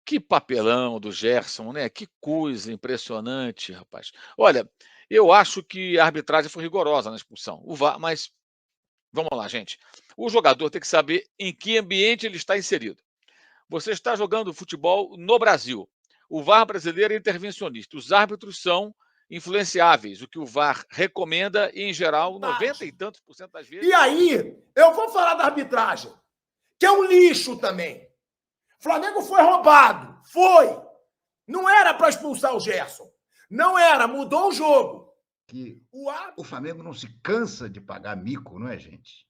Que papelão do Gerson, né, que coisa impressionante, rapaz. Olha, eu acho que a arbitragem foi rigorosa na expulsão, o VAR mas vamos lá, gente, o jogador tem que saber em que ambiente ele está inserido. Você está jogando futebol no Brasil, o VAR brasileiro é intervencionista, os árbitros são influenciáveis, o que o VAR recomenda e, em geral, 90 e tantos por cento das E vezes. aí, eu vou falar da arbitragem, que é um lixo também. Flamengo foi roubado. Foi. Não era para expulsar o Gerson. Não era, mudou o jogo. Que o Flamengo não se cansa de pagar mico, não é, gente?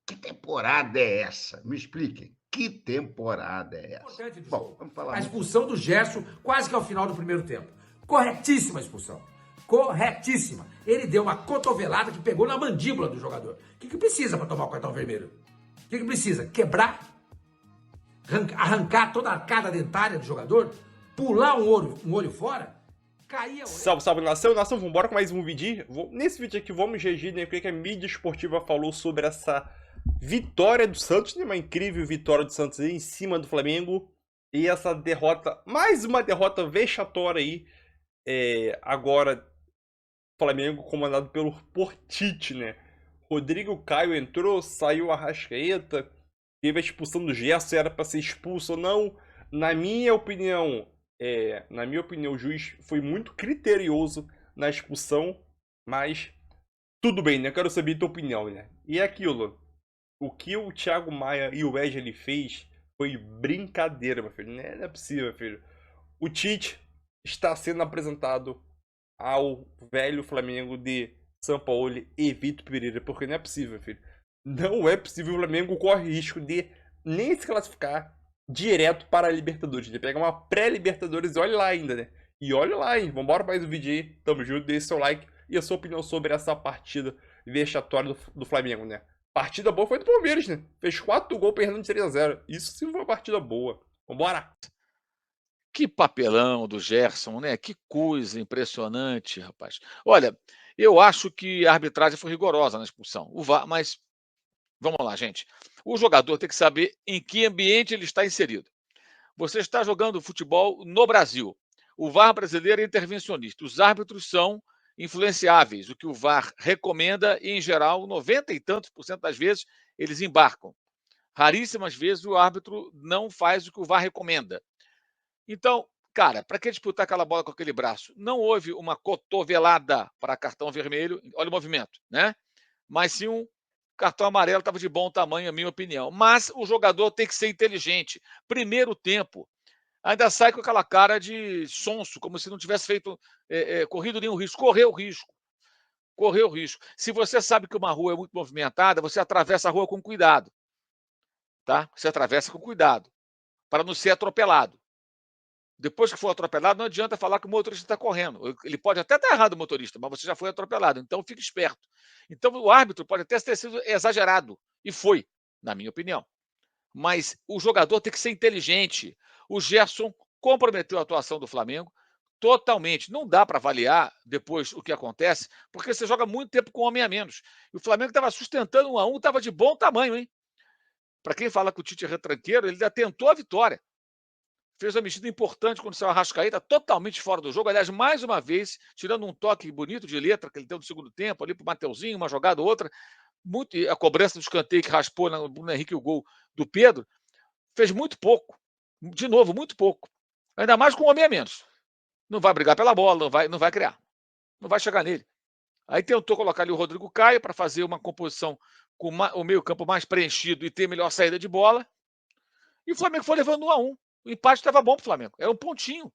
Que temporada é essa? Me expliquem. Que temporada é essa? Importante do Bom, jogo. vamos falar A muito. expulsão do Gerson quase que ao final do primeiro tempo. Corretíssima a expulsão. Corretíssima. Ele deu uma cotovelada que pegou na mandíbula do jogador. O que precisa para tomar o cartão vermelho? O que precisa? Quebrar? Arrancar toda a arcada dentária do jogador? Pular um olho fora? Cair a orelha? Salve, salve, nação. Nação, vambora com mais um vídeo. Nesse vídeo aqui vamos reagir, né, o que a mídia esportiva falou sobre essa vitória do Santos, né, uma incrível vitória do Santos em cima do Flamengo. E essa derrota, mais uma derrota vexatória aí, agora Flamengo comandado por Tite, né. Rodrigo Caio entrou, saiu a Arrascaeta, teve a expulsão do Gerson, era para ser expulso ou não. Na minha opinião, o juiz foi muito criterioso na expulsão, mas tudo bem, né? Eu quero saber a tua opinião, né? E é aquilo, o que o Thiago Maia e o Wesley fez foi brincadeira, meu filho. Não é possível, meu filho. O Tite está sendo apresentado ao velho Flamengo de Sampaoli e Vitor Pereira, porque não é possível, filho. Não é possível. O Flamengo corre risco de nem se classificar direto para a Libertadores. Ele pega uma pré-Libertadores e olha lá ainda, né? E olha lá, hein? Vambora para mais um vídeo aí. Tamo junto, deixe seu like e a sua opinião sobre essa partida vexatória do Flamengo, né? Partida boa foi do Palmeiras, né? Fez 4 gols perdendo de 3-0. Isso sim foi uma partida boa. Vambora! Que papelão do Gerson, né, que coisa impressionante, rapaz. Olha, eu acho que a arbitragem foi rigorosa na expulsão, o VAR mas vamos lá, gente, o jogador tem que saber em que ambiente ele está inserido. Você está jogando futebol no Brasil, o VAR brasileiro é intervencionista, os árbitros são influenciáveis, o que o VAR recomenda e, em geral, 90 e tantos por cento das vezes, eles embarcam. Raríssimas vezes o árbitro não faz o que o VAR recomenda. Então, cara, para que disputar aquela bola com aquele braço? Não houve uma cotovelada para cartão vermelho, olha o movimento, né? Mas sim um cartão amarelo, estava de bom tamanho, a minha opinião. Mas o jogador tem que ser inteligente. Primeiro tempo, ainda sai com aquela cara de sonso, como se não tivesse feito, corrido nenhum risco. Correu risco. Correu risco. Se você sabe que uma rua é muito movimentada, você atravessa a rua com cuidado. Tá? Você atravessa com cuidado, para não ser atropelado. Depois que for atropelado, não adianta falar que o motorista está correndo. Ele pode até estar errado, o motorista, mas você já foi atropelado. Então, fique esperto. Então, o árbitro pode até ter sido exagerado. E foi, na minha opinião. Mas o jogador tem que ser inteligente. O Gerson comprometeu a atuação do Flamengo totalmente. Não dá para avaliar depois o que acontece, porque você joga muito tempo com um homem a menos. E o Flamengo estava sustentando 1-1, estava de bom tamanho, hein? Para quem fala que o Tite é retranqueiro, ele já tentou a vitória. Fez uma mexida importante quando saiu a Arrascaeta, totalmente fora do jogo. Aliás, mais uma vez, tirando um toque bonito de letra que ele deu no segundo tempo, ali para o Mateuzinho, uma jogada ou outra. Muito, a cobrança do escanteio que raspou no Bruno Henrique o gol do Pedro, fez muito pouco. De novo, muito pouco. Ainda mais com um homem a menos. Não vai brigar pela bola, não vai criar. Não vai chegar nele. Aí tentou colocar ali o Rodrigo Caio para fazer uma composição com o meio-campo mais preenchido e ter melhor saída de bola. E o Flamengo foi levando 1-1. O empate estava bom para o Flamengo. Era um pontinho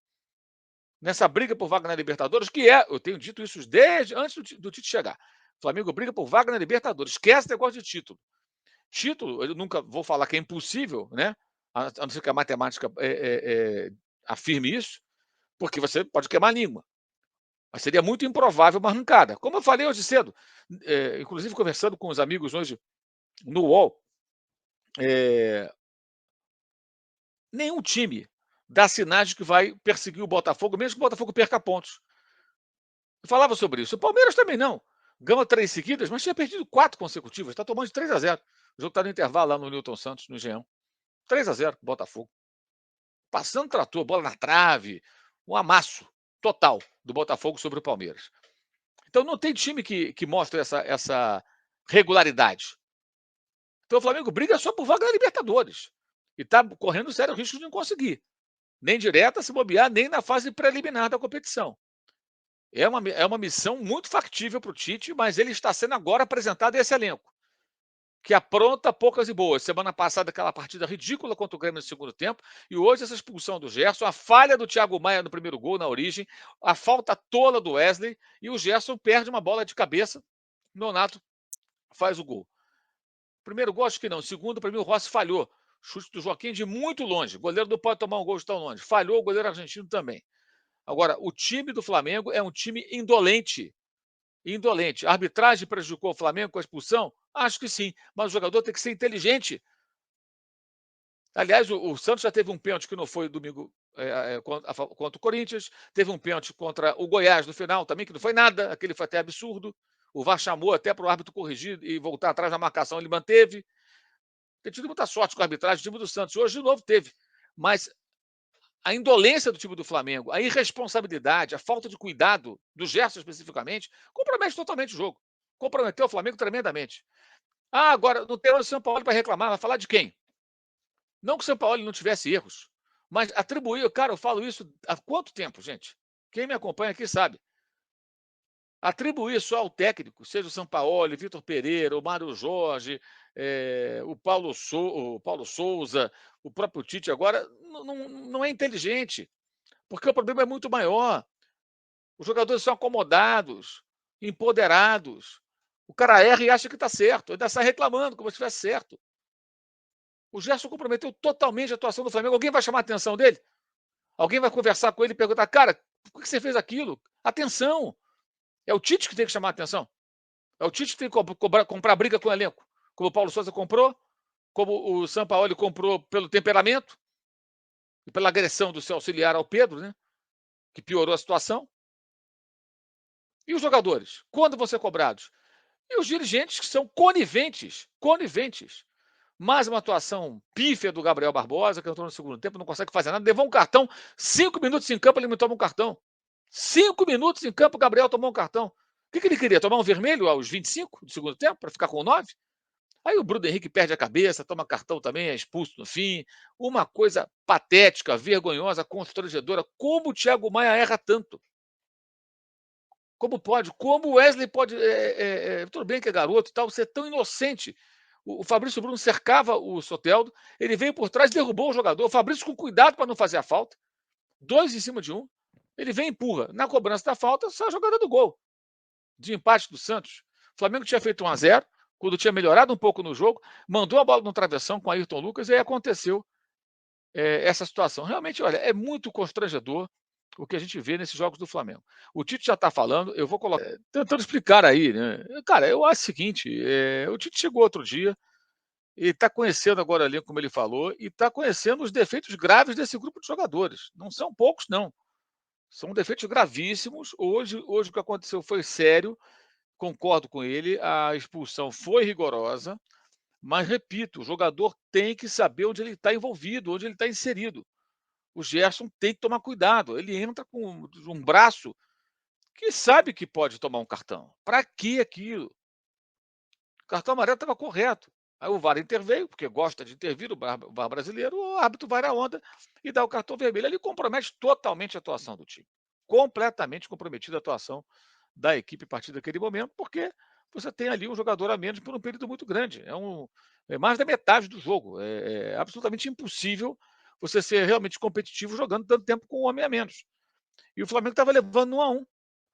nessa briga por vaga na Libertadores, que eu tenho dito isso desde antes do Tite chegar. O Flamengo briga por vaga na Libertadores. Esquece negócio de título. Título, eu nunca vou falar que é impossível, né? A não ser que a matemática afirme isso, porque você pode queimar a língua. Mas seria muito improvável uma arrancada. Como eu falei hoje cedo, inclusive conversando com os amigos hoje no UOL, nenhum time dá sinais de que vai perseguir o Botafogo, mesmo que o Botafogo perca pontos. Eu falava sobre isso. O Palmeiras também não. Ganhou 3 seguidas, mas tinha perdido 4 consecutivas. Está tomando de 3-0. O jogo está no intervalo lá no Newton Santos, no Engenhão. 3-0, Botafogo. passando trator, bola na trave, um amasso total do Botafogo sobre o Palmeiras. Então não tem time que mostre essa regularidade. Então o Flamengo briga só por vaga na Libertadores. E está correndo sério risco de não conseguir. Nem direta, se bobear, nem na fase preliminar da competição. É uma missão muito factível para o Tite, mas ele está sendo agora apresentado a esse elenco, que apronta poucas e boas. Semana passada, aquela partida ridícula contra o Grêmio no segundo tempo, e hoje essa expulsão do Gerson, a falha do Thiago Maia no primeiro gol, na origem, a falta tola do Wesley, e o Gerson perde uma bola de cabeça, Nonato faz o gol. Primeiro gol, acho que não. O segundo, para mim, o Rossi falhou. Chute do Joaquim de muito longe. O goleiro não pode tomar um gol de tão longe. Falhou o goleiro argentino também. Agora, o time do Flamengo é um time indolente. Indolente. A arbitragem prejudicou o Flamengo com a expulsão? Acho que sim. Mas o jogador tem que ser inteligente. Aliás, o Santos já teve um pênalti que não foi domingo contra o Corinthians. Teve um pênalti contra o Goiás no final também, que não foi nada. Aquele foi até absurdo. O VAR chamou até para o árbitro corrigir e voltar atrás na marcação. Ele manteve. Tem tido muita sorte com a arbitragem do time do Santos. Hoje, de novo, teve. Mas a indolência do time do Flamengo, a irresponsabilidade, a falta de cuidado do Gerson especificamente, compromete totalmente o jogo. Comprometeu o Flamengo tremendamente. Ah, agora não tem o São Paulo para reclamar. Vai falar de quem? Não que o São Paulo não tivesse erros, mas atribuir, cara, eu falo isso há quanto tempo, gente? Quem me acompanha aqui sabe. Atribuir só ao técnico, seja o Sampaoli, Vitor Pereira, o Mário Jorge, o Paulo Souza, o próprio Tite agora, não é inteligente, porque o problema é muito maior. Os jogadores são acomodados, empoderados. O cara erra e acha que está certo, ainda sai reclamando como se estivesse certo. O Gerson comprometeu totalmente a atuação do Flamengo. Alguém vai chamar a atenção dele? Alguém vai conversar com ele e perguntar, cara, por que você fez aquilo? Atenção! É o Tite que tem que chamar a atenção. É o Tite que tem que comprar briga com o elenco. Como o Paulo Souza comprou, como o Sampaoli comprou pelo temperamento e pela agressão do seu auxiliar ao Pedro, né? Que piorou a situação. E os jogadores? Quando vão ser cobrados? E os dirigentes que são coniventes. Mais uma atuação pífia do Gabriel Barbosa, que entrou no segundo tempo, não consegue fazer nada. Levou um cartão, 5 minutos em campo, ele me toma um cartão. 5 minutos em campo, o Gabriel tomou um cartão. O que ele queria? Tomar um vermelho aos 25 do segundo tempo, para ficar com 9? Aí o Bruno Henrique perde a cabeça, toma cartão também, é expulso no fim. Uma coisa patética, vergonhosa, constrangedora. Como o Thiago Maia erra tanto? Como pode? Como o Wesley pode... tudo bem que é garoto e tal, ser tão inocente. O Fabrício Bruno cercava o Soteldo, ele veio por trás e derrubou o jogador. O Fabrício com cuidado para não fazer a falta. 2 em cima de 1. Ele vem e empurra. Na cobrança da falta, sai a jogada do gol. De empate do Santos. O Flamengo tinha feito 1-0, quando tinha melhorado um pouco no jogo, mandou a bola no travessão com o Ayrton Lucas e aí aconteceu essa situação. Realmente, olha, é muito constrangedor o que a gente vê nesses jogos do Flamengo. O Tite já está falando, eu vou colocar, tentando explicar aí, né? Cara, eu acho o seguinte, o Tite chegou outro dia, ele está conhecendo agora ali, como ele falou, e está conhecendo os defeitos graves desse grupo de jogadores. Não são poucos, não. São defeitos gravíssimos. Hoje o que aconteceu foi sério, concordo com ele, a expulsão foi rigorosa, mas, repito, o jogador tem que saber onde ele está envolvido, onde ele está inserido. O Gerson tem que tomar cuidado. Ele entra com um braço que sabe que pode tomar um cartão. Para que aquilo? O cartão amarelo estava correto. Aí o VAR interveio, porque gosta de intervir, o VAR brasileiro, o árbitro vai na onda e dá o cartão vermelho. Ele compromete totalmente a atuação do time. Completamente comprometida a atuação da equipe a partir daquele momento, porque você tem ali um jogador a menos por um período muito grande. É mais da metade do jogo. É absolutamente impossível você ser realmente competitivo jogando tanto tempo com um homem a menos. E o Flamengo estava levando 1-1.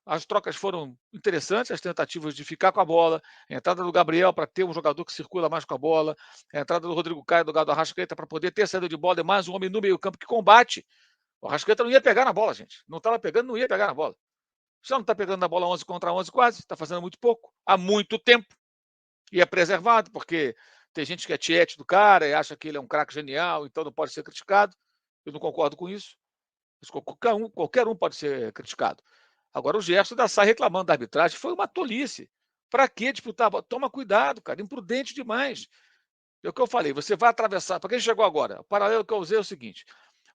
As trocas foram interessantes, as tentativas de ficar com a bola, a entrada do Gabriel para ter um jogador que circula mais com a bola, a entrada do Rodrigo Caio, do Gado Arrascaeta para poder ter saída de bola e mais um homem no meio-campo que combate. O Arrascaeta não ia pegar na bola, gente. Não estava pegando, não ia pegar na bola. Já não está pegando na bola 11 contra 11 quase, está fazendo muito pouco, há muito tempo. E é preservado, porque tem gente que é tiete do cara e acha que ele é um craque genial, então não pode ser criticado. Eu não concordo com isso. Qualquer um pode ser criticado. Agora o Gerson ainda sai reclamando da arbitragem. Foi uma tolice. Para que disputar? Toma cuidado, cara. Imprudente demais. É o que eu falei. Você vai atravessar. Para quem chegou agora, o paralelo que eu usei é o seguinte: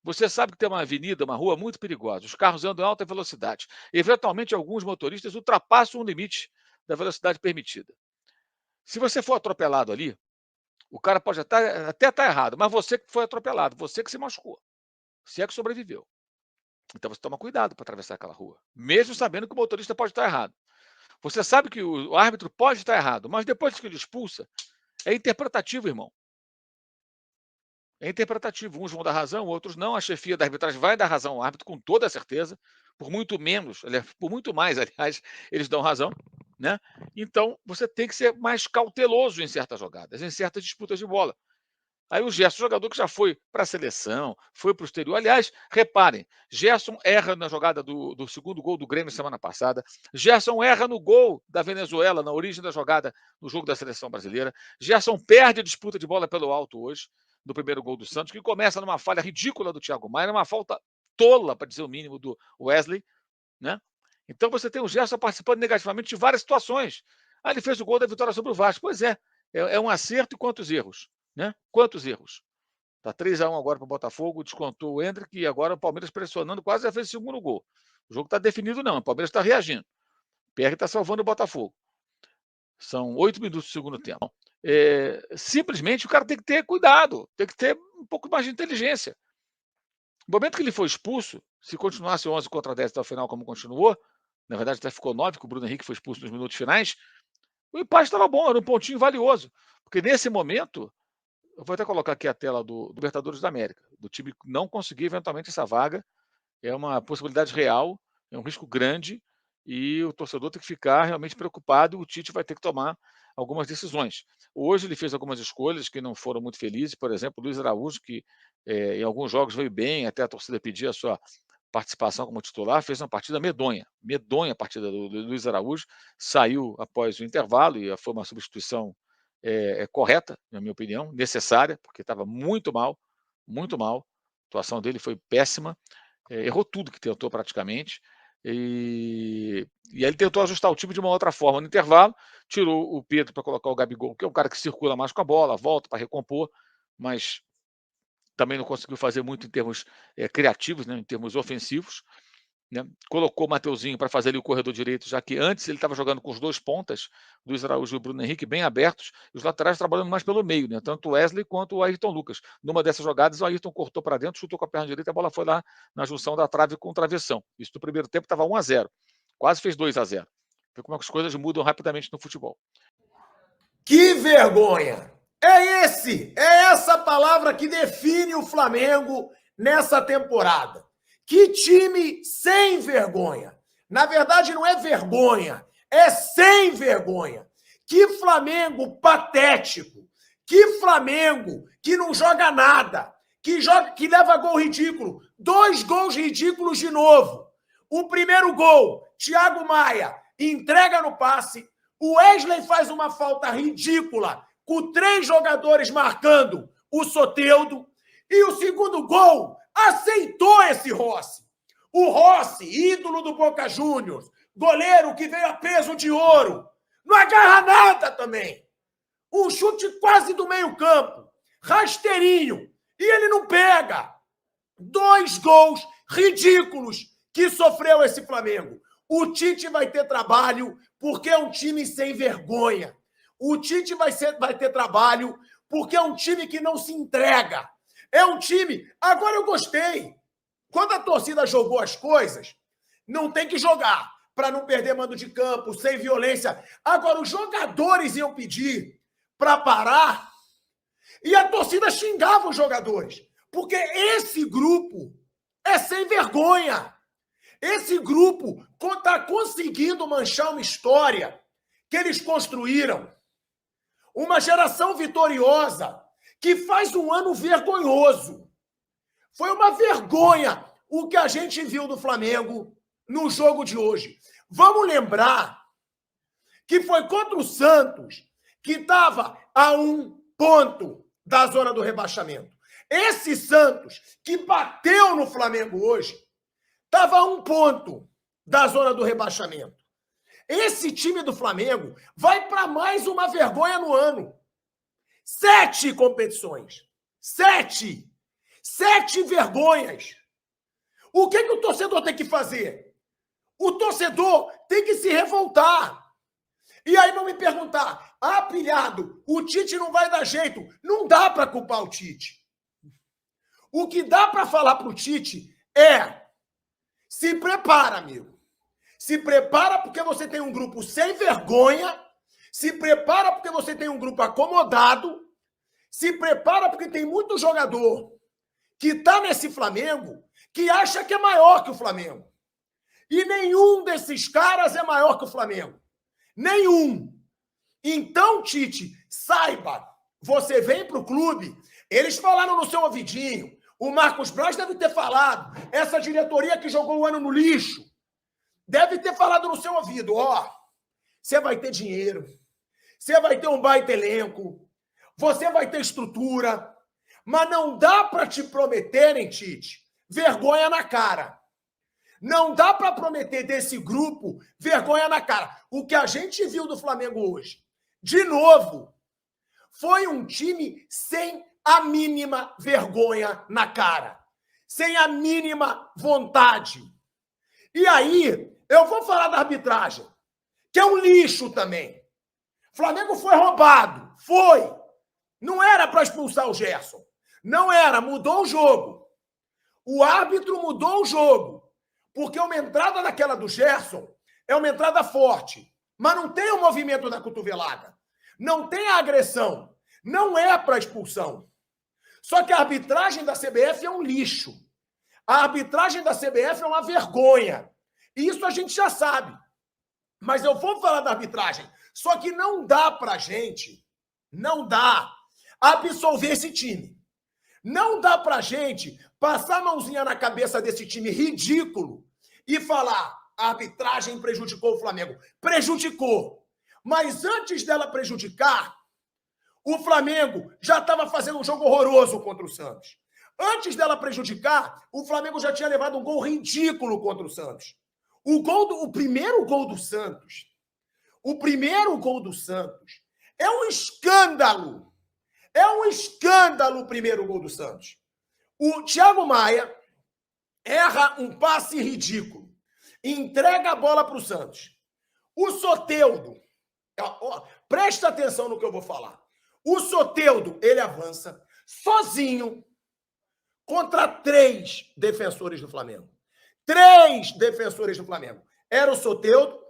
Você sabe que tem uma avenida, uma rua muito perigosa. Os carros andam em alta velocidade. Eventualmente, alguns motoristas ultrapassam o limite da velocidade permitida. Se você for atropelado ali, o cara pode até estar errado, mas você que foi atropelado, você que se machucou, você é que sobreviveu. Então você toma cuidado para atravessar aquela rua, mesmo sabendo que o motorista pode estar errado. Você sabe que o árbitro pode estar errado, mas depois que ele expulsa, é interpretativo, irmão. É interpretativo. Uns vão dar razão, outros não. A chefia da arbitragem vai dar razão ao árbitro, com toda a certeza. Por muito menos, por muito mais, aliás, eles dão razão. Né? Então, você tem que ser mais cauteloso em certas jogadas, em certas disputas de bola. Aí o Gerson, jogador que já foi para a seleção, foi para o exterior. Aliás, reparem, Gerson erra na jogada do segundo gol do Grêmio semana passada. Gerson erra no gol da Venezuela, na origem da jogada no jogo da seleção brasileira. Gerson perde a disputa de bola pelo alto hoje, do primeiro gol do Santos, que começa numa falha ridícula do Thiago Maia, numa falta tola, para dizer o mínimo, do Wesley. Né? Então você tem o Gerson participando negativamente de várias situações. Ele fez o gol da vitória sobre o Vasco. Pois é um acerto e quantos erros? Né? Quantos erros? Está 3-1 agora para o Botafogo, descontou o Endrick e agora o Palmeiras pressionando, quase já fez o segundo gol. O jogo está definido, não. O Palmeiras está reagindo. O PR está salvando o Botafogo. São 8 minutos do segundo tempo. Simplesmente o cara tem que ter cuidado, tem que ter um pouco mais de inteligência. No momento que ele foi expulso, se continuasse 11 contra 10 até o final, como continuou, na verdade até ficou 9, que o Bruno Henrique foi expulso nos minutos finais, o empate estava bom, era um pontinho valioso. Porque nesse momento, eu vou até colocar aqui a tela do Libertadores da América, do time não conseguir eventualmente essa vaga, é uma possibilidade real, é um risco grande, e o torcedor tem que ficar realmente preocupado, e o Tite vai ter que tomar algumas decisões. Hoje ele fez algumas escolhas que não foram muito felizes, por exemplo, o Luiz Araújo, que em alguns jogos veio bem, até a torcida pedia a sua participação como titular, fez uma partida medonha a partida do Luiz Araújo, saiu após o intervalo, e foi uma substituição correta, na minha opinião, necessária, porque estava muito mal, a atuação dele foi péssima, errou tudo que tentou praticamente, e aí ele tentou ajustar o time de uma outra forma no intervalo, tirou o Pedro para colocar o Gabigol, que é um cara que circula mais com a bola, volta para recompor, mas também não conseguiu fazer muito em termos criativos, né, em termos ofensivos. Né? Colocou o Mateuzinho para fazer ali o corredor direito, já que antes ele estava jogando com os dois pontas, Luiz Araújo e o Bruno Henrique, bem abertos, e os laterais trabalhando mais pelo meio, né? Tanto o Wesley quanto o Ayrton Lucas. Numa dessas jogadas, o Ayrton cortou para dentro, chutou com a perna direita, a bola foi lá na junção da trave com o travessão. Isso no primeiro tempo estava 1-0, quase fez 2-0. Vê como as coisas mudam rapidamente no futebol. Que vergonha! É essa palavra que define o Flamengo nessa temporada. Que time sem vergonha. Na verdade, não é vergonha, é sem vergonha. Que Flamengo patético. Que Flamengo que não joga nada. Que leva gol ridículo. 2 gols ridículos de novo. O primeiro gol, Thiago Maia entrega no passe. O Wesley faz uma falta ridícula, com 3 jogadores marcando o Soteldo. E o segundo gol aceitou esse Rossi. O Rossi, ídolo do Boca Juniors, goleiro que veio a peso de ouro, não agarra nada também. Um chute quase do meio campo, rasteirinho, e ele não pega. 2 gols ridículos que sofreu esse Flamengo. O Tite vai ter trabalho porque é um time sem vergonha. O Tite vai ter trabalho porque é um time que não se entrega. É um time... Agora eu gostei. Quando a torcida jogou as coisas, não tem que jogar para não perder mando de campo, sem violência. Agora, os jogadores iam pedir para parar e a torcida xingava os jogadores. Porque esse grupo é sem vergonha. Esse grupo está conseguindo manchar uma história que eles construíram. Uma geração vitoriosa que faz um ano vergonhoso. Foi uma vergonha o que a gente viu do Flamengo no jogo de hoje. Vamos lembrar que foi contra o Santos, que estava a 1 ponto da zona do rebaixamento. Esse Santos, que bateu no Flamengo hoje, estava a 1 ponto da zona do rebaixamento. Esse time do Flamengo vai para mais uma vergonha no ano. 7 competições. 7. 7 vergonhas. O que o torcedor tem que fazer? O torcedor tem que se revoltar. E aí vão me perguntar, pilhado, o Tite não vai dar jeito. Não dá para culpar o Tite. O que dá para falar para o Tite é: se prepara, amigo. Se prepara porque você tem um grupo sem vergonha. Se prepara porque você tem um grupo acomodado. Se prepara porque tem muito jogador que está nesse Flamengo que acha que é maior que o Flamengo. E nenhum desses caras é maior que o Flamengo. Nenhum. Então, Tite, saiba, você vem para o clube, eles falaram no seu ouvidinho, o Marcos Braz deve ter falado, essa diretoria que jogou o ano no lixo, deve ter falado no seu ouvido, você vai ter dinheiro, você vai ter um baita elenco, você vai ter estrutura, mas não dá para te prometerem, Tite, vergonha na cara. Não dá para prometer desse grupo vergonha na cara. O que a gente viu do Flamengo hoje, de novo, foi um time sem a mínima vergonha na cara. Sem a mínima vontade. E aí, eu vou falar da arbitragem, que é um lixo também. O Flamengo foi roubado. Foi. Não era para expulsar o Gerson. Não era. Mudou o jogo. O árbitro mudou o jogo. Porque uma entrada daquela do Gerson é uma entrada forte. Mas não tem o movimento da cotovelada. Não tem a agressão. Não é para expulsão. Só que a arbitragem da CBF é um lixo. A arbitragem da CBF é uma vergonha. E isso a gente já sabe. Mas eu vou falar da arbitragem. Só que não dá pra gente, não dá, absolver esse time. Não dá pra gente passar a mãozinha na cabeça desse time ridículo e falar: a arbitragem prejudicou o Flamengo. Prejudicou. Mas antes dela prejudicar, o Flamengo já estava fazendo um jogo horroroso contra o Santos. Antes dela prejudicar, o Flamengo já tinha levado um gol ridículo contra o Santos. O primeiro gol do Santos, é um escândalo. É um escândalo o primeiro gol do Santos. O Thiago Maia erra um passe ridículo. Entrega a bola para o Santos. O Soteldo, presta atenção no que eu vou falar. O Soteldo, ele avança sozinho contra 3 defensores do Flamengo. 3 defensores do Flamengo. Era o Soteldo,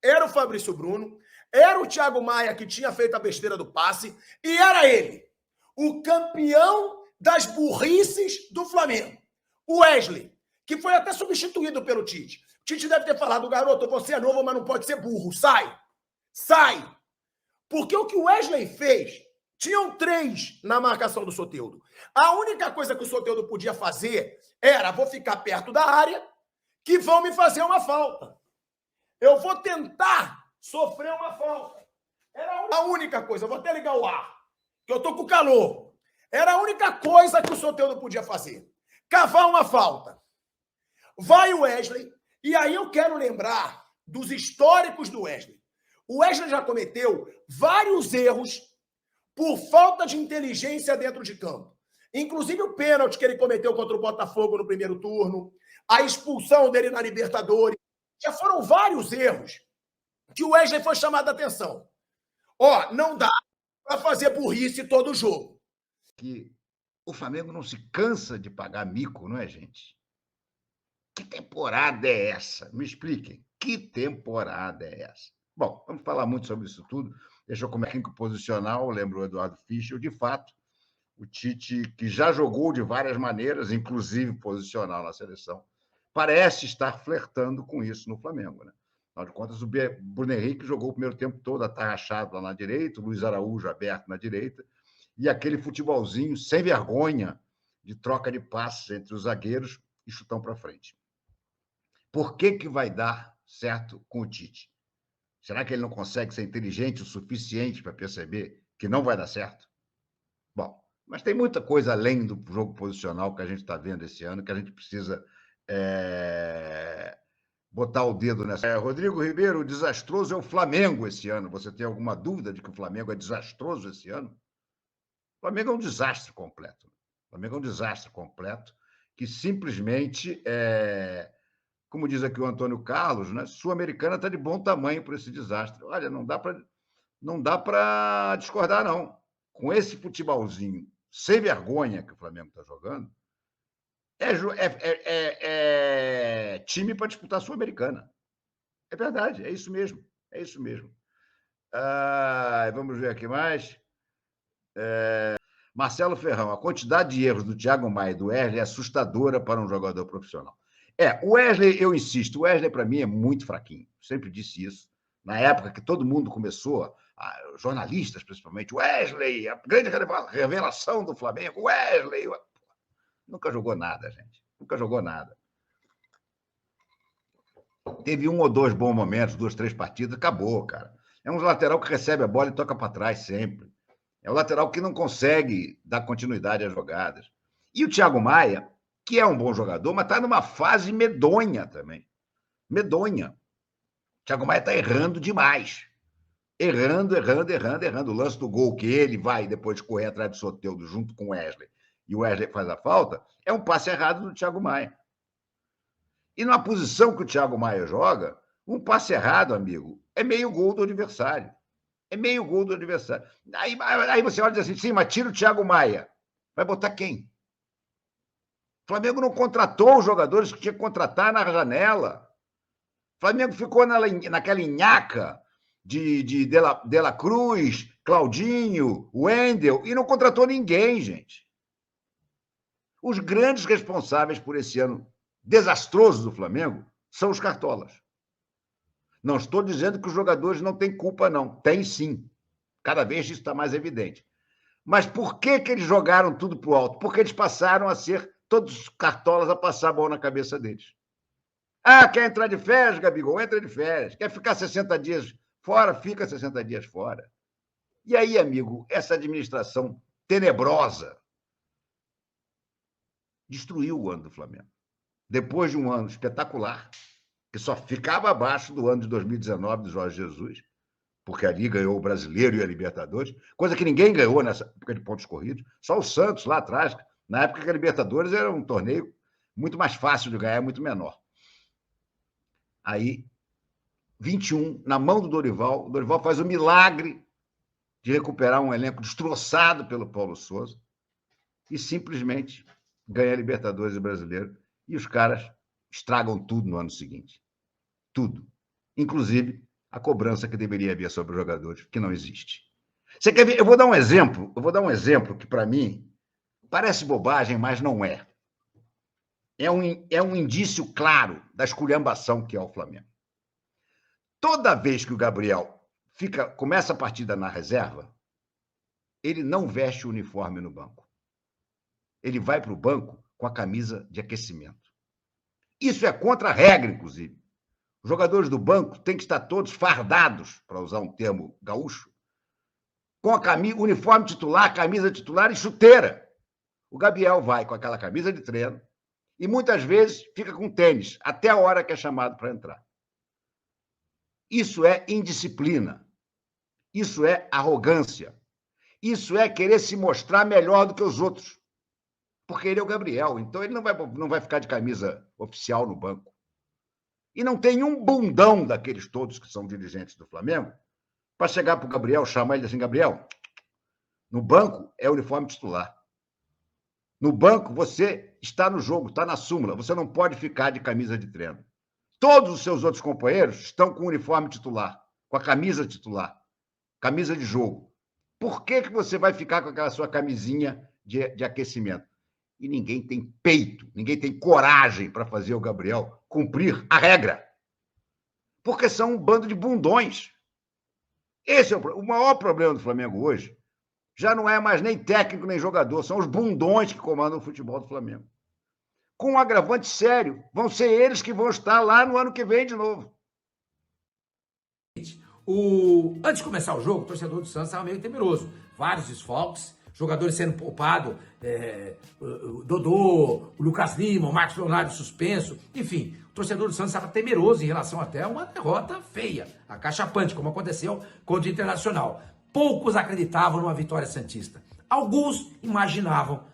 era o Fabrício Bruno, era o Thiago Maia, que tinha feito a besteira do passe, e era ele, o campeão das burrices do Flamengo, o Wesley, que foi até substituído pelo Tite. O Tite deve ter falado: garoto, você é novo, mas não pode ser burro, sai. Porque o que o Wesley fez, tinham 3 na marcação do Soteldo. A única coisa que o Soteldo podia fazer era: vou ficar perto da área, que vão me fazer uma falta. Eu vou tentar sofrer uma falta. Era a única coisa. Eu vou até ligar o ar, que eu tô com calor. Era a única coisa que o Soteldo podia fazer. Cavar uma falta. Vai o Wesley, e aí eu quero lembrar dos históricos do Wesley. O Wesley já cometeu vários erros por falta de inteligência dentro de campo. Inclusive o pênalti que ele cometeu contra o Botafogo no primeiro turno, a expulsão dele na Libertadores. Já foram vários erros que o Wesley foi chamado a atenção. Não dá para fazer burrice todo jogo. Que o Flamengo não se cansa de pagar mico, não é, gente? Que temporada é essa? Me expliquem. Que temporada é essa? Bom, vamos falar muito sobre isso tudo. Deixa eu começar com o posicional. Lembro o Eduardo Fischer. De fato, o Tite, que já jogou de várias maneiras, inclusive posicional na seleção, parece estar flertando com isso no Flamengo, né? Afinal de contas, o Bruno Henrique jogou o primeiro tempo todo atarrachado lá na direita, o Luiz Araújo aberto na direita, e aquele futebolzinho sem vergonha de troca de passes entre os zagueiros e chutão para frente. Por que vai dar certo com o Tite? Será que ele não consegue ser inteligente o suficiente para perceber que não vai dar certo? Bom, mas tem muita coisa além do jogo posicional que a gente está vendo esse ano, que a gente precisa botar o dedo nessa. Rodrigo Ribeiro, o desastroso é o Flamengo esse ano. Você tem alguma dúvida de que o Flamengo é desastroso esse ano? O Flamengo é um desastre completo. O Flamengo é um desastre completo, que simplesmente, como diz aqui o Antônio Carlos, né, Sul-Americana está de bom tamanho por esse desastre. Olha, não dá para discordar, não. Com esse futebolzinho sem vergonha que o Flamengo está jogando, é time para disputar a Sul-Americana. É verdade, é isso mesmo. É isso mesmo. Vamos ver aqui mais. Marcelo Ferrão, a quantidade de erros do Thiago Maia e do Wesley é assustadora para um jogador profissional. O Wesley, eu insisto, o Wesley para mim é muito fraquinho. Sempre disse isso. Na época que todo mundo começou, jornalistas principalmente, Wesley, a grande revelação do Flamengo, Wesley. Nunca jogou nada, gente. Nunca jogou nada. Teve 1 ou 2 bons momentos, 2, 3 partidas, acabou, cara. É um lateral que recebe a bola e toca para trás sempre. É um lateral que não consegue dar continuidade às jogadas. E o Thiago Maia, que é um bom jogador, mas está numa fase medonha também. Medonha. O Thiago Maia está errando demais. Errando. O lance do gol que ele vai depois correr atrás do Soteldo junto com o Wesley, e o Wesley faz a falta, é um passe errado do Thiago Maia. E na posição que o Thiago Maia joga, um passe errado, amigo, é meio gol do adversário. É meio gol do adversário. Aí você olha e diz assim, sim, mas tira o Thiago Maia. Vai botar quem? O Flamengo não contratou os jogadores que tinha que contratar na janela. O Flamengo ficou naquela nhaca de La Cruz, Claudinho, Wendel, e não contratou ninguém, gente. Os grandes responsáveis por esse ano desastroso do Flamengo são os cartolas. Não estou dizendo que os jogadores não têm culpa, não. Tem sim. Cada vez isso está mais evidente. Mas por que eles jogaram tudo para o alto? Porque eles passaram a ser todos os cartolas a passar a mão na cabeça deles. Quer entrar de férias, Gabigol? Entra de férias. Quer ficar 60 dias fora? Fica 60 dias fora. E aí, amigo, essa administração tenebrosa destruiu o ano do Flamengo. Depois de um ano espetacular, que só ficava abaixo do ano de 2019 do Jorge Jesus, porque ali ganhou o Brasileiro e a Libertadores, coisa que ninguém ganhou nessa época de pontos corridos, só o Santos lá atrás, na época que a Libertadores era um torneio muito mais fácil de ganhar, muito menor. Aí, 21, na mão do Dorival, o Dorival faz o milagre de recuperar um elenco destroçado pelo Paulo Sousa e simplesmente ganha a Libertadores e Brasileiro, e os caras estragam tudo no ano seguinte. Tudo. Inclusive a cobrança que deveria haver sobre os jogadores, que não existe. Você quer ver? Eu vou dar um exemplo que, para mim, parece bobagem, mas não é. É um indício claro da esculhambação que é o Flamengo. Toda vez que o Gabriel começa a partida na reserva, ele não veste o uniforme no banco. Ele vai para o banco com a camisa de aquecimento. Isso é contra a regra, inclusive. Os jogadores do banco têm que estar todos fardados, para usar um termo gaúcho, com o uniforme titular, camisa titular e chuteira. O Gabriel vai com aquela camisa de treino e muitas vezes fica com tênis, até a hora que é chamado para entrar. Isso é indisciplina. Isso é arrogância. Isso é querer se mostrar melhor do que os outros. Porque ele é o Gabriel, então ele não vai ficar de camisa oficial no banco. E não tem um bundão daqueles todos que são dirigentes do Flamengo para chegar para o Gabriel, chamar ele assim, Gabriel, no banco é uniforme titular. No banco você está no jogo, está na súmula, você não pode ficar de camisa de treino. Todos os seus outros companheiros estão com o uniforme titular, com a camisa titular, camisa de jogo. Por que você vai ficar com aquela sua camisinha de aquecimento? E ninguém tem peito, ninguém tem coragem para fazer o Gabriel cumprir a regra. Porque são um bando de bundões. Esse é o maior problema do Flamengo hoje. Já não é mais nem técnico, nem jogador. São os bundões que comandam o futebol do Flamengo. Com um agravante sério. Vão ser eles que vão estar lá no ano que vem de novo. Antes de começar o jogo, o torcedor do Santos estava meio temeroso. Vários desfalques. Jogadores sendo poupados, o Dodô, o Lucas Lima, o Marcos Leonardo suspenso, enfim, o torcedor do Santos estava temeroso em relação até a uma derrota feia, acachapante, como aconteceu contra o Internacional. Poucos acreditavam numa vitória santista. Alguns imaginavam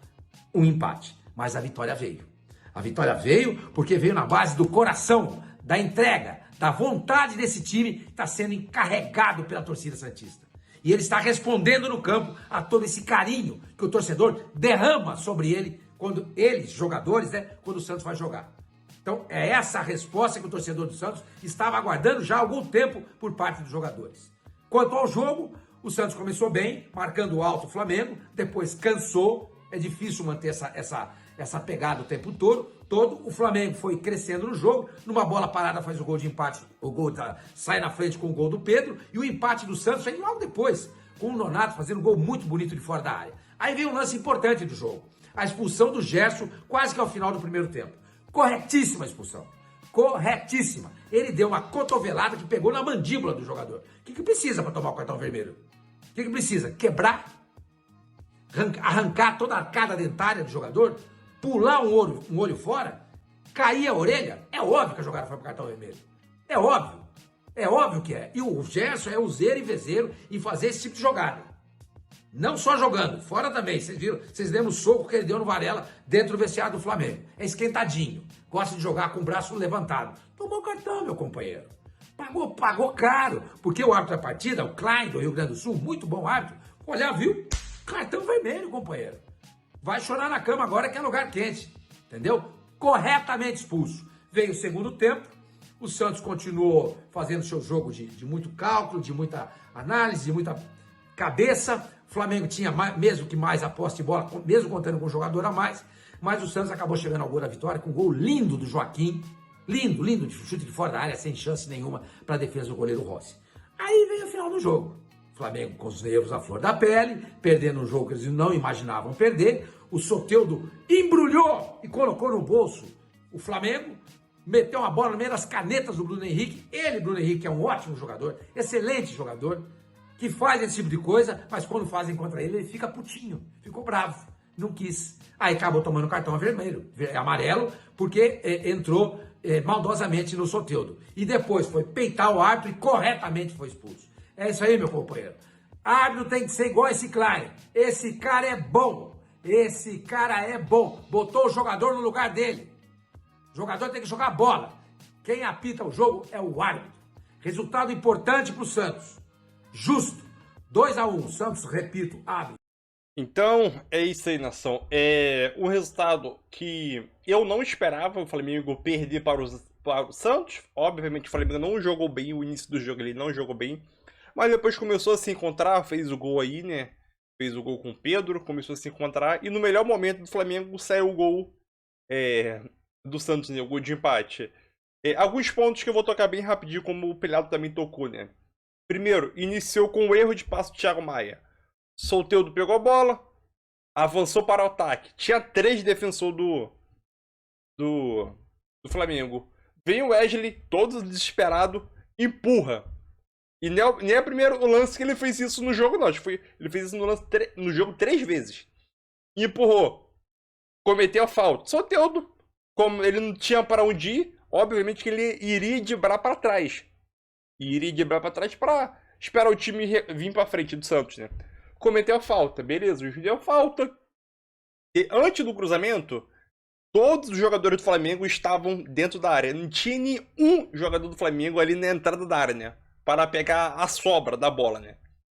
um empate. Mas a vitória veio. A vitória veio porque veio na base do coração, da entrega, da vontade desse time que está sendo encarregado pela torcida santista. E ele está respondendo no campo a todo esse carinho que o torcedor derrama sobre ele, quando eles, jogadores, né, quando o Santos vai jogar. Então é essa a resposta que o torcedor do Santos estava aguardando já há algum tempo por parte dos jogadores. Quanto ao jogo, o Santos começou bem, marcando alto o Flamengo, depois cansou, é difícil manter essa pegada o tempo todo. O Flamengo foi crescendo no jogo, numa bola parada faz o gol de empate, sai na frente com o gol do Pedro, e o empate do Santos vem logo depois, com o Nonato fazendo um gol muito bonito de fora da área. Aí vem um lance importante do jogo, a expulsão do Gerson quase que ao final do primeiro tempo. Corretíssima a expulsão, corretíssima. Ele deu uma cotovelada que pegou na mandíbula do jogador. O que precisa para tomar o cartão vermelho? O que precisa? Quebrar? Arrancar toda a arcada dentária do jogador? Pular um olho fora? Cair a orelha? É óbvio que a jogada foi para cartão vermelho. É óbvio. É óbvio que é. E o Gerson é useiro e vezeiro em fazer esse tipo de jogada. Não só jogando, fora também. Vocês viram? Vocês lembram o soco que ele deu no Varela dentro do vestiário do Flamengo. É esquentadinho. Gosta de jogar com o braço levantado. Tomou cartão, meu companheiro. Pagou caro. Porque o árbitro da partida, o Klein do Rio Grande do Sul, muito bom árbitro, olhar, viu? Cartão vermelho, companheiro. Vai chorar na cama agora que é lugar quente. Entendeu? Corretamente expulso. Veio o segundo tempo. O Santos continuou fazendo seu jogo de muito cálculo, de muita análise, de muita cabeça. O Flamengo tinha mesmo que mais a posse de bola, mesmo contando com um jogador a mais. Mas o Santos acabou chegando ao gol da vitória com um gol lindo do Joaquim. Lindo, de chute de fora da área, sem chance nenhuma para a defesa do goleiro Rossi. Aí veio o final do jogo. O Flamengo com os nervos à flor da pele, perdendo um jogo que eles não imaginavam perder. O Soteldo embrulhou e colocou no bolso o Flamengo, meteu uma bola no meio das canetas do Bruno Henrique. Ele, Bruno Henrique, é um ótimo jogador, excelente jogador, que faz esse tipo de coisa, mas quando fazem contra ele, ele fica putinho, ficou bravo, não quis. Aí acabou tomando cartão vermelho, amarelo, porque entrou maldosamente no Soteldo. E depois foi peitar o árbitro e corretamente foi expulso. É isso aí, meu companheiro. Árbitro tem que ser igual esse Klein. Esse cara é bom. Esse cara é bom. Botou o jogador no lugar dele. O jogador tem que jogar bola. Quem apita o jogo é o árbitro. Resultado importante para o Santos. Justo. 2-1. Santos, repito, abre. Então, é isso aí, nação. É um resultado que eu não esperava o Flamengo perder para o Santos. Obviamente, o Flamengo não jogou bem. O início do jogo ele não jogou bem. Mas depois começou a se encontrar, fez o gol aí, né? Fez o gol com o Pedro, começou a se encontrar. E no melhor momento do Flamengo saiu o gol do Santos, né? O gol de empate. Alguns pontos que eu vou tocar bem rapidinho, como o Pelado também tocou, né? Primeiro, iniciou com o erro de passe do Thiago Maia. Soteldo pegou a bola, avançou para o ataque. Tinha 3 defensores do Flamengo. Vem o Wesley, todo desesperado, empurra. E nem é o primeiro lance que ele fez isso no jogo, não. Ele fez isso no jogo 3 vezes. E empurrou. Cometeu a falta. Soteldo, como ele não tinha para onde ir, obviamente que ele iria driblar para trás. E iria driblar para trás para esperar o time vir para frente do Santos, né? Cometeu a falta. Beleza, o juiz deu falta. E antes do cruzamento, todos os jogadores do Flamengo estavam dentro da área. Não tinha nenhum jogador do Flamengo ali na entrada da área, né? Para pegar a sobra da bola, né?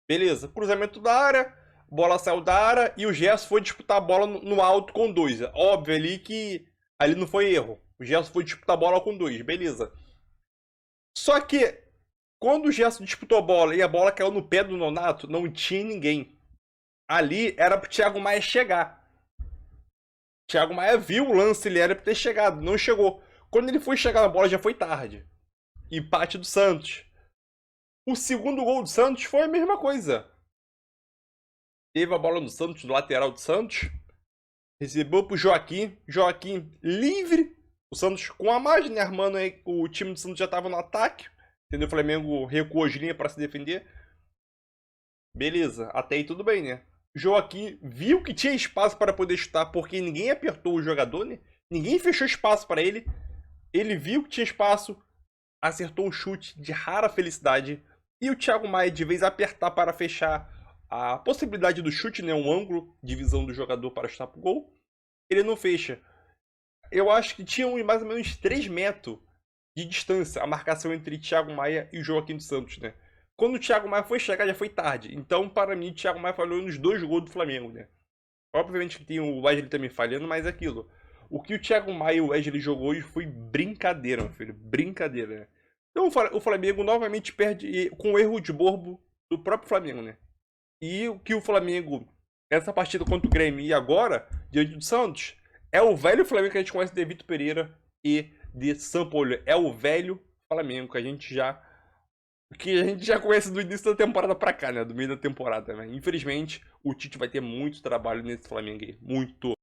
Beleza, cruzamento da área, bola saiu da área e o Gerson foi disputar a bola no alto com 2. Óbvio ali que ali não foi erro. O Gerson foi disputar a bola com 2, beleza. Só que quando o Gerson disputou a bola e a bola caiu no pé do Nonato, não tinha ninguém. Ali era pro Thiago Maia chegar. Thiago Maia viu o lance, ele era pra ter chegado, não chegou. Quando ele foi chegar na bola já foi tarde. Empate do Santos. O segundo gol do Santos foi a mesma coisa. Teve a bola no Santos, no lateral do Santos. Recebeu pro Joaquim. Joaquim livre. O Santos com a margem, né, armando aí. O time do Santos já estava no ataque. Entendeu? O Flamengo recuou as linhas para se defender. Beleza, até aí tudo bem, né? Joaquim viu que tinha espaço para poder chutar, porque ninguém apertou o jogador, né? Ninguém fechou espaço para ele. Ele viu que tinha espaço, acertou um chute de rara felicidade. E o Thiago Maia, de vez apertar para fechar a possibilidade do chute, né? Um ângulo de visão do jogador para chutar pro gol. ele não fecha. Eu acho que tinha mais ou menos 3 metros de distância a marcação entre Thiago Maia e o Joaquim dos Santos, né? Quando o Thiago Maia foi chegar, já foi tarde. Então, para mim, o Thiago Maia falhou nos 2 gols do Flamengo, né? Obviamente que tem o Wesley também falhando, mas é aquilo. O que o Thiago Maia e o Wesley jogou hoje foi brincadeira, meu filho. Brincadeira, né? Então o Flamengo novamente perde com o erro de borbo do próprio Flamengo, né? E o que o Flamengo, essa partida contra o Grêmio e agora, diante do Santos, é o velho Flamengo que a gente conhece de Vitor Pereira e de Sampaoli. É o velho Flamengo que a gente já conhece do início da temporada pra cá, né? Do meio da temporada, né? Infelizmente, o Tite vai ter muito trabalho nesse Flamengo aí. Muito.